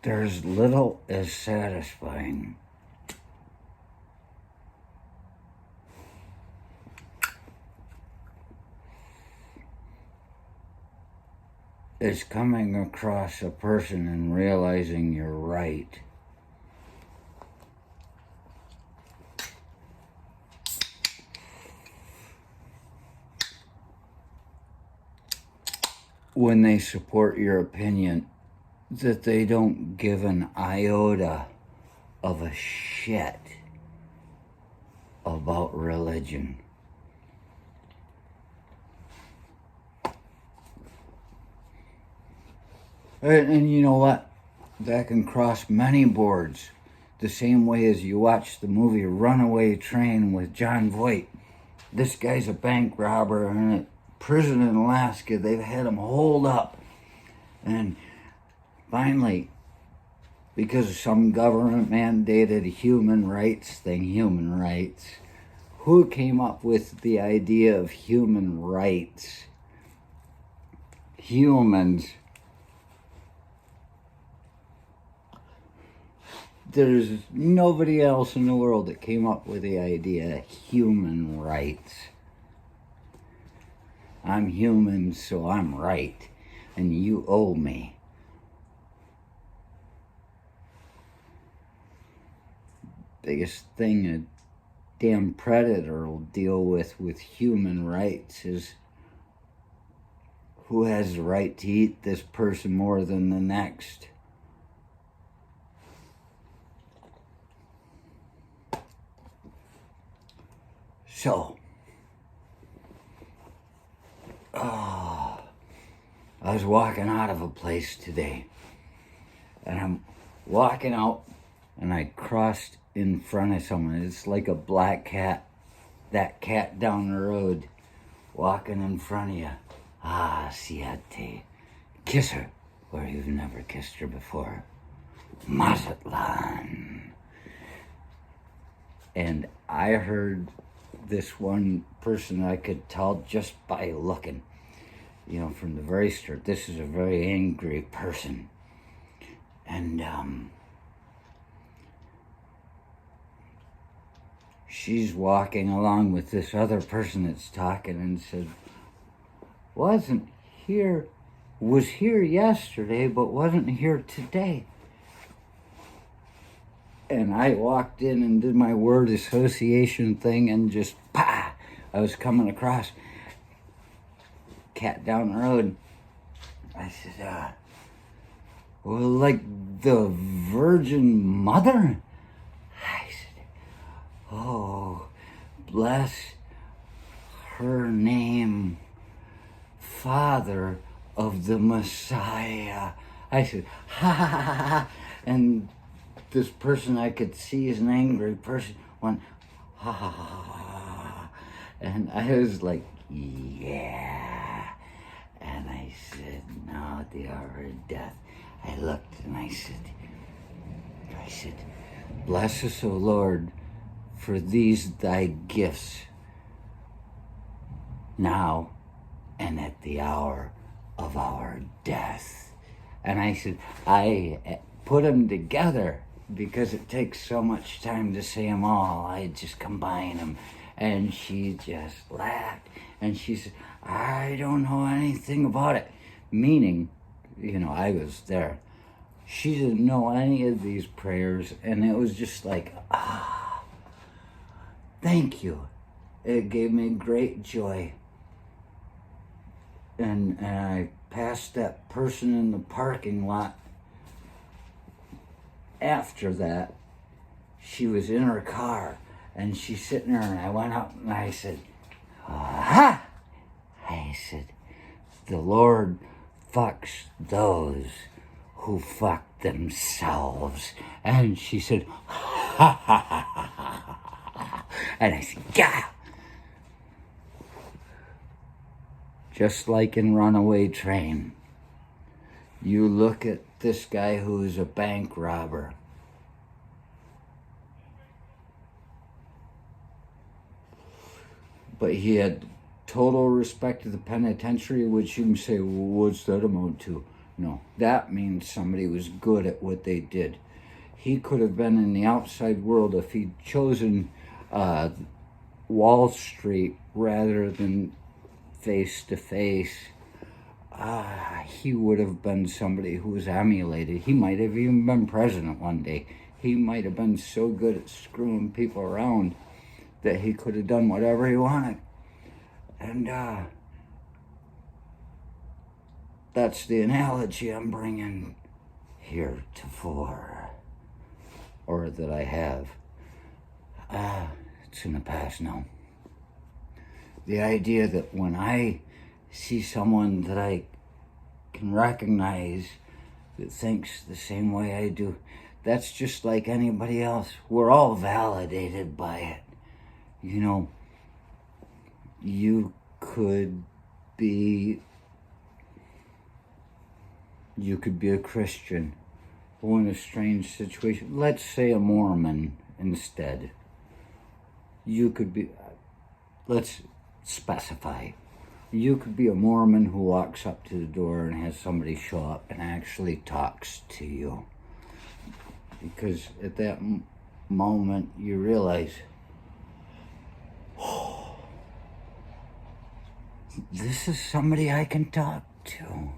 There's little as satisfying as coming across a person and realizing you're right. When they support your opinion, that they don't give an iota of a shit about religion. And you know what? That can cross many boards. The same way as you watch the movie Runaway Train with Jon Voight. This guy's a bank robber in a prison in Alaska. They've had him holed up. And finally, because of some government mandated human rights thing, who came up with the idea of human rights? Humans. There's nobody else in the world that came up with the idea of human rights. I'm human, so I'm right, and you owe me. Biggest thing a damn predator will deal with human rights is who has the right to eat this person more than the next. So, I was walking out of a place today, and I'm walking out, and I crossed in front of someone. It's like a black cat, that cat down the road, walking in front of you. Ah, siete. Kiss her where you've never kissed her before. Mazatlan. And I heard this one person I could tell just by looking, from the very start, this is a very angry person. And she's walking along with this other person that's talking and said, was here yesterday, but wasn't here today. And I walked in and did my word association thing and just, I was coming across. Cat down the road. I said, well, like the Virgin Mother? I said, oh, bless her name, Father of the Messiah. I said, ha ha ha ha ha. And this person I could see is an angry person went, ha ha ha ha. And I was like, yeah. And I said, no, at the hour of death. I looked and I said, bless us, O Lord, for these thy gifts, now and at the hour of our death. And I said, I put them together because it takes so much time to say them all. I just combine them. And she just laughed. And she said, I don't know anything about it. Meaning, I was there. She didn't know any of these prayers. And it was just like, thank you. It gave me great joy. And I passed that person in the parking lot. After that, she was in her car, and she's sitting there, and I went up, and I said, aha! I said, the Lord fucks those who fuck themselves. And she said, ha ha ha ha ha ha. And I said, yeah. Just like in Runaway Train, you look at this guy who's a bank robber. But he had total respect to the penitentiary, which you can say, well, what's that amount to? No, that means somebody was good at what they did. He could have been in the outside world if he'd chosen Wall Street rather than face to face. He would have been somebody who was emulated. He might have even been president one day. He might have been so good at screwing people around that he could have done whatever he wanted. And that's the analogy I'm bringing heretofore, or that I have. It's in the past now. The idea that when I see someone that I can recognize that thinks the same way I do, that's just like anybody else. We're all validated by it. You know, you could be a Christian or in a strange situation. Let's say a Mormon instead. You could be, let's specify. You could be a Mormon who walks up to the door and has somebody show up and actually talks to you. Because at that moment you realize, oh, this is somebody I can talk to.